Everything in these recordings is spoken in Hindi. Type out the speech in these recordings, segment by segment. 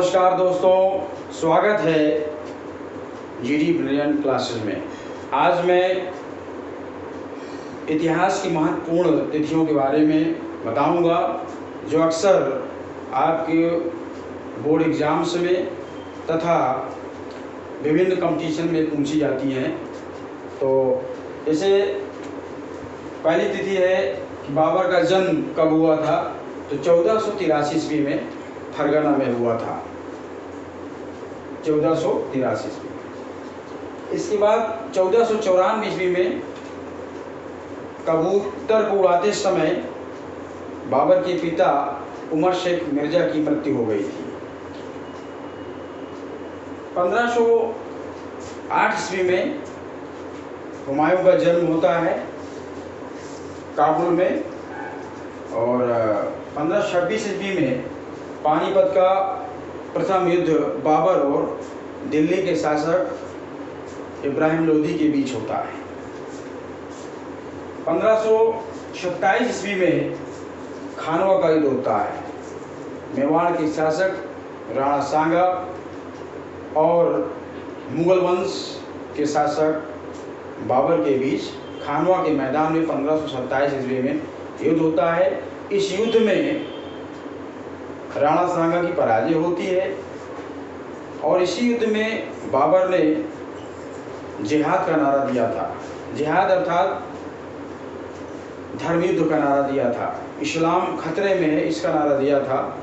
नमस्कार दोस्तों, स्वागत है जीडी ब्रिलियंट क्लासेस में। आज मैं इतिहास की महत्वपूर्ण तिथियों के बारे में बताऊंगा जो अक्सर आपके बोर्ड एग्ज़ाम्स में तथा विभिन्न कंपटीशन में पूछी जाती हैं। तो जैसे पहली तिथि है कि बाबर का जन्म कब हुआ था, तो 1483 ईस्वी में फरगना में हुआ था, 1483 ईस्वी। इसके बाद 1494 ईस्वी में कबूतर को उड़ाते समय बाबर के पिता उमर शेख मिर्जा की मृत्यु हो गई थी। 1508 ईस्वी में हुमायूं का जन्म होता है काबुल में, और 1526 ईस्वी में पानीपत का प्रथम युद्ध बाबर और दिल्ली के शासक इब्राहिम लोदी के बीच होता है। 1527 ईस्वी में खानवा का युद्ध होता है। मेवाड़ के शासक राणा सांगा और मुगल वंश के शासक बाबर के बीच खानवा के मैदान में 1527 ईस्वी में युद्ध होता है। इस युद्ध में राणा सांगा की पराजय होती है और इसी युद्ध में बाबर ने जिहाद का नारा दिया था। जिहाद अर्थात धर्म युद्ध का नारा दिया था। इस्लाम खतरे में है, इसका नारा दिया था।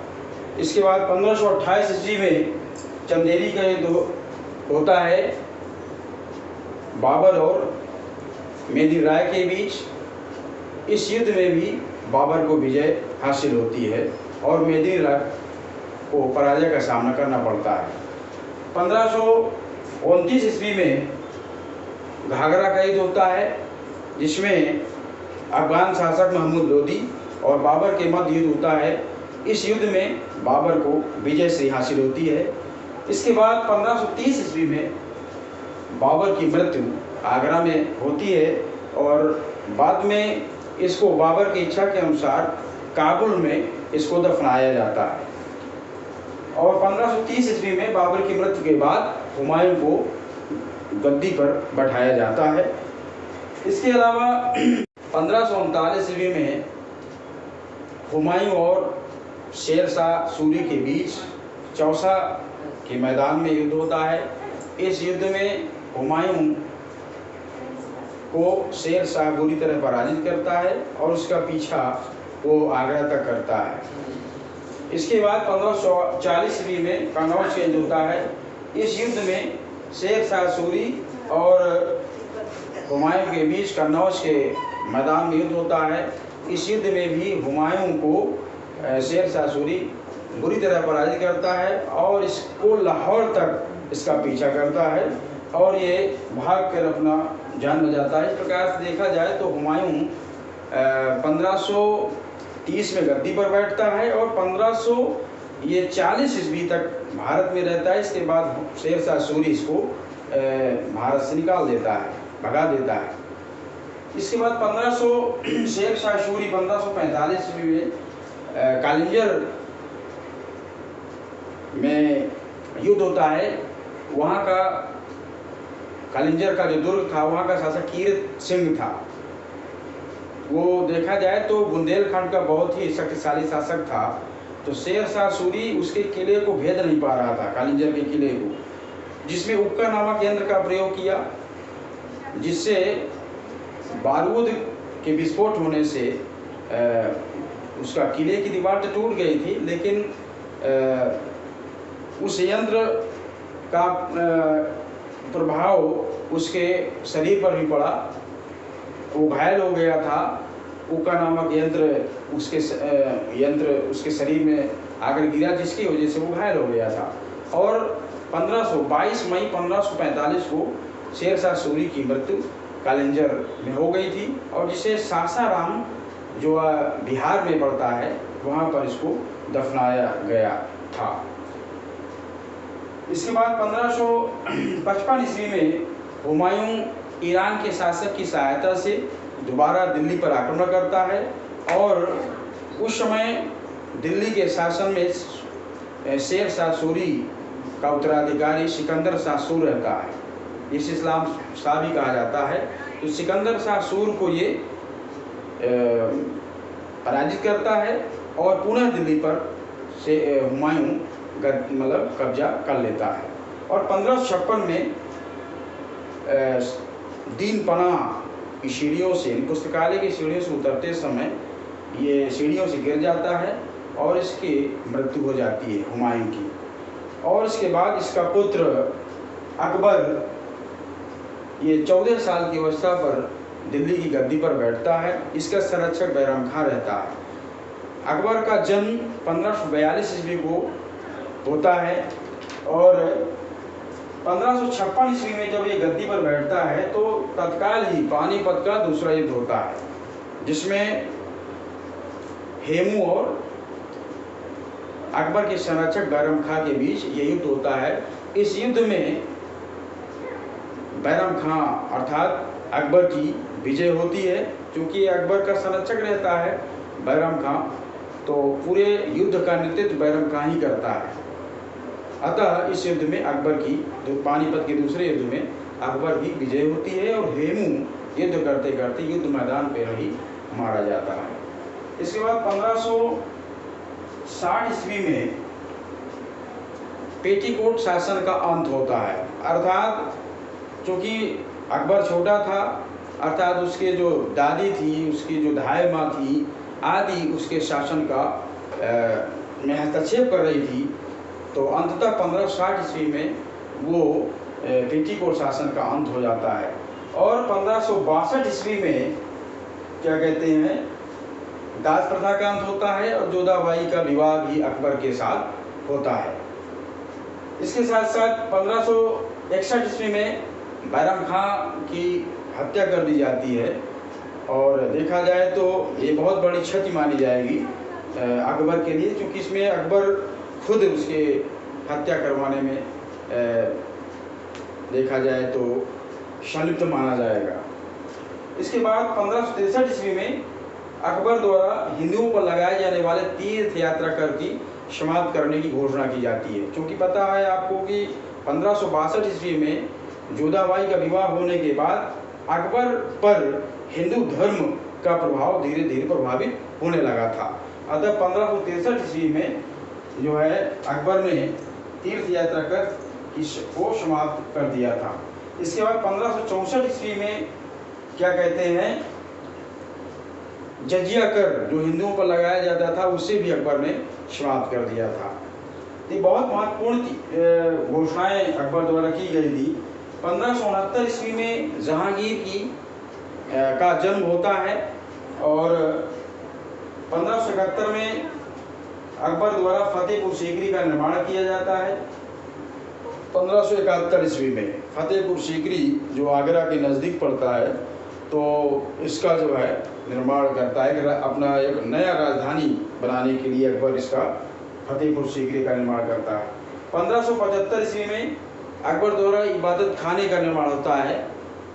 इसके बाद 1528 ईस्वी में चंदेरी का युद्ध होता है बाबर और मेदिनी राय के बीच। इस युद्ध में भी बाबर को विजय हासिल होती है और मेदिनी राय को पराजय का सामना करना पड़ता है। 1529 ईस्वी में घाघरा का युद्ध होता है, जिसमें अफगान शासक महमूद लोदी और बाबर के मध्य युद्ध होता है। इस युद्ध में बाबर को विजय श्री हासिल होती है। इसके बाद 1530 ईस्वी में बाबर की मृत्यु आगरा में होती है और बाद में इसको बाबर की इच्छा के अनुसार काबुल में इसको दफनाया जाता है। और 1530 ईस्वी में बाबर की मृत्यु के बाद हुमायूं को गद्दी पर बैठाया जाता है। इसके अलावा 1539 ईस्वी में हुमायूं और शेर शाह सूरी के बीच चौसा के मैदान में युद्ध होता है। इस युद्ध में हुमायूं को शेर शाह बुरी तरह पराजित करता है और उसका पीछा वो आगरा तक करता है। इसके बाद 1540 ईस्वी में कन्नौज का युद्ध होता है। इस युद्ध में शेर शाह सूरी और हुमायूं के बीच कन्नौज के मैदान में युद्ध होता है। इस युद्ध में भी हुमायूं को शेर शाह सूरी बुरी तरह पराजित करता है और इसको लाहौर तक इसका पीछा करता है और ये भाग कर अपना जान बचाता है। इस प्रकार से देखा जाए तो हुमायूं 1530 में गद्दी पर बैठता है और 1540 ईस्वी तक भारत में रहता है। इसके बाद शेर शाह सूरी इसको भारत से निकाल देता है, भगा देता है। इसके बाद शेर शाह सूरी 1545 ईस्वी में कालिंजर में युद्ध होता है। वहाँ का कालिंजर का जो दुर्ग था, वहाँ का शासक कीरत सिंह था। वो देखा जाए तो बुंदेलखंड का बहुत ही शक्तिशाली शासक था। तो शेर शाह सूरी उसके किले को भेद नहीं पा रहा था, कालिंजर के किले को, जिसमें उक्का नामक यंत्र का प्रयोग किया, जिससे बारूद के विस्फोट होने से उसका किले की दीवार तो टूट गई थी, लेकिन उस यंत्र का प्रभाव उसके शरीर पर भी पड़ा। वो घायल हो गया था। उक्का नामक यंत्र उसके शरीर में आकर गिरा, जिसकी वजह से वो घायल हो गया था। और 22 मई 1545 को शेर शाह सूरी की मृत्यु कालिंजर में हो गई थी और जिसे सासाराम जो बिहार में पड़ता है, वहाँ पर इसको दफनाया गया था। इसके बाद 1555 ईस्वी में हुमायूं ईरान के शासक की सहायता से दोबारा दिल्ली पर आक्रमण करता है और उस समय दिल्ली के शासन में शेर शाह सूरी का उत्तराधिकारी सिकंदर शाह सूर रहता है। इस इस्लाम शाह भी कहा जाता है। तो सिकंदर शाह सूर को ये पराजित करता है और पुनः दिल्ली पर से हुमायूं मतलब कब्जा कर लेता है। और 1556 में दीन पनाह की सीढ़ियों से, पुस्तकालय की सीढ़ियों से उतरते समय ये सीढ़ियों से गिर जाता है और इसकी मृत्यु हो जाती है हुमायूं की। और इसके बाद इसका पुत्र अकबर ये 14 साल की अवस्था पर दिल्ली की गद्दी पर बैठता है। इसका संरक्षक बैराम खां रहता है। अकबर का जन्म 1542 ईस्वी को होता है और 1556 ईस्वी में जब ये गद्दी पर बैठता है तो तत्काल ही पानीपत का दूसरा युद्ध होता है, जिसमें हेमू और अकबर के संरक्षक बैराम खां के बीच ये युद्ध होता है। इस युद्ध में बैराम खां अर्थात अकबर की विजय होती है। क्योंकि अकबर का संरक्षक रहता है बैराम खां, तो पूरे युद्ध का नेतृत्व बैराम खां ही करता है। अतः इस युद्ध में अकबर की, पानीपत के दूसरे युद्ध में अकबर की विजय होती है और हेमू युद्ध करते करते युद्ध मैदान पर ही मारा जाता है। इसके बाद 1560 ईस्वी में पेटीकोट शासन का अंत होता है। अर्थात चूँकि अकबर छोटा था, अर्थात उसके जो दादी थी, उसकी जो धाय माँ थी आदि उसके शासन का में हस्तक्षेप कर रही थी, तो अंततः 1560 ईस्वी में वो पेटीकोट शासन का अंत हो जाता है। और 1562 ईस्वी में क्या कहते हैं, दास प्रथा का अंत होता है और जोधाबाई का विवाह भी अकबर के साथ होता है। इसके साथ साथ 1561 ईस्वी में बैराम खां की हत्या कर दी जाती है और देखा जाए तो ये बहुत बड़ी क्षति मानी जाएगी अकबर के लिए, क्योंकि इसमें अकबर खुद उसके हत्या करवाने में देखा जाए तो संलिप्त माना जाएगा। इसके बाद 1563 ईस्वी में अकबर द्वारा हिंदुओं पर लगाए जाने वाले तीर्थ यात्रा कर की समाप्त करने की घोषणा की जाती है। क्योंकि पता है आपको कि 1562 ईस्वी में जोधाबाई का विवाह होने के बाद अकबर पर हिंदू धर्म का प्रभाव धीरे धीरे प्रभावित होने लगा था। अतः 1563 ईस्वी में जो है अकबर ने तीर्थ यात्रा कर को समाप्त कर दिया था। इसके बाद 1564 ईस्वी में क्या कहते हैं, जजिया कर जो हिंदुओं पर लगाया जाता था उसे भी अकबर ने समाप्त कर दिया था। ये बहुत महत्वपूर्ण घोषणाएं अकबर द्वारा की गई थी। 1569 ईस्वी में जहांगीर की का जन्म होता है और 1571 में अकबर द्वारा फतेहपुर सीकरी का निर्माण किया जाता है। 1571 ईस्वी में फतेहपुर सीकरी जो आगरा के नज़दीक पड़ता है, तो इसका जो है निर्माण करता है। अपना एक नया राजधानी बनाने के लिए अकबर इसका फतेहपुर सीकरी का निर्माण करता है। 1575 ईस्वी में अकबर द्वारा इबादत खाने का निर्माण होता है।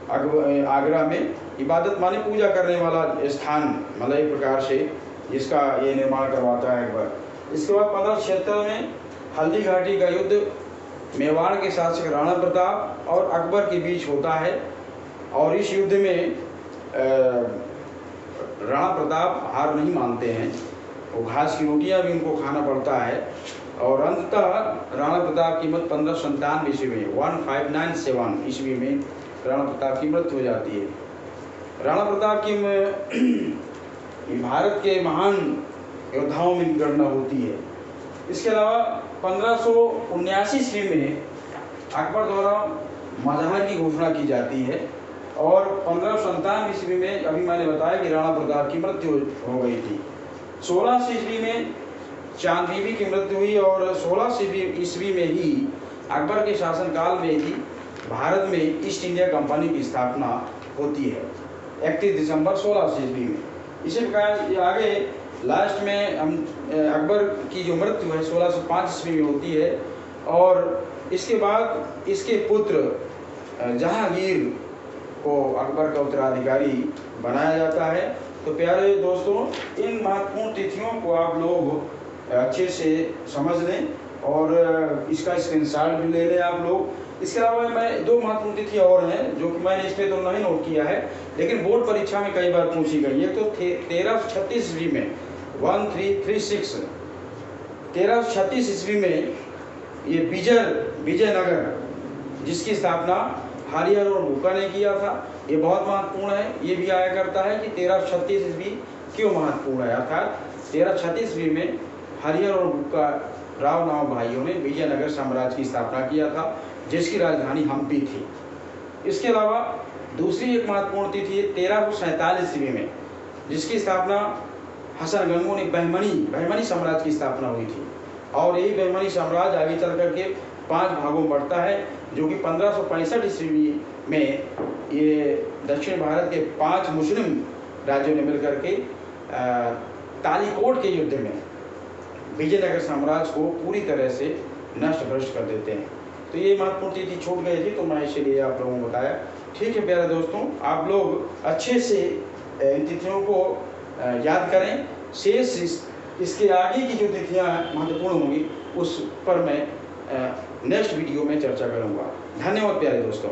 आगरा में इबादत माने पूजा करने वाला स्थान, मतलब एक प्रकार से जिसका ये निर्माण करवाता है अकबर। इसके बाद 1576 में हल्दी घाटी का युद्ध मेवाड़ के शासक राणा प्रताप और अकबर के बीच होता है और इस युद्ध में राणा प्रताप हार नहीं मानते हैं, वो घास की रोटियां भी उनको खाना पड़ता है और अंततः राणा प्रताप की मृत्यु 1597 ईस्वी में 1597 ईस्वी में राणा प्रताप की मृत्यु हो जाती है। राणा प्रताप की भारत के महान योद्धाओं में गणना होती है। इसके अलावा 1579 ईस्वी में अकबर द्वारा मजहर की घोषणा की जाती है और 1597 ईस्वी में अभी मैंने बताया कि राणा प्रताप की मृत्यु हो गई थी। 16 ईस्वी में चांद बीबी की मृत्यु हुई और 16 ईस्वी में ही अकबर के शासनकाल में ही भारत में ईस्ट इंडिया कंपनी की स्थापना होती है 31 दिसंबर 16 ईस्वी में। इसी प्रकार आगे लास्ट में हम अकबर की जो मृत्यु है 1605 ईस्वी में होती है और इसके बाद इसके पुत्र जहांगीर को अकबर का उत्तराधिकारी बनाया जाता है। तो प्यारे दोस्तों, इन महत्वपूर्ण तिथियों को आप लोग अच्छे से समझ लें और इसका स्क्रीनशॉट भी ले लें आप लोग। इसके अलावा मैं 2 महत्वपूर्ण तिथि और हैं जो कि मैंने इस पर तो नहीं नोट किया है, लेकिन बोर्ड परीक्षा में कई बार पूछी गई है। तो 1336 ईस्वी में 1336 1336 ईस्वी में ये विजयनगर जिसकी स्थापना हरिहर और भूका ने किया था, ये बहुत महत्वपूर्ण है। ये भी आया करता है कि 1336 ईस्वी क्यों महत्वपूर्ण है, अर्थात 1336 ईस्वी में हरिहर और भूका राव नाव भाइयों ने विजयनगर साम्राज्य की स्थापना किया था, जिसकी राजधानी हम्पी थी। इसके अलावा दूसरी एक महत्वपूर्ण तिथि 1347 ईस्वी में, जिसकी स्थापना हसन गंगो ने बहमनी साम्राज्य की स्थापना हुई थी। और यही बहमनी साम्राज्य आगे चल करके 5 भागों में बढ़ता है, जो कि 1565 ईस्वी में ये दक्षिण भारत के 5 मुस्लिम राज्यों ने मिलकर के तालीकोट के युद्ध में विजयनगर साम्राज्य को पूरी तरह से नष्ट भ्रष्ट कर देते हैं। तो ये महत्वपूर्ण तिथि छूट गई थी, तो मैं इसीलिए आप लोगों को बताया। ठीक है प्यारे दोस्तों, आप लोग अच्छे से इन तिथियों को याद करें। शेष इसके आगे की जो तिथियाँ महत्वपूर्ण होंगी उस पर मैं नेक्स्ट वीडियो में चर्चा करूँगा। धन्यवाद प्यारे दोस्तों।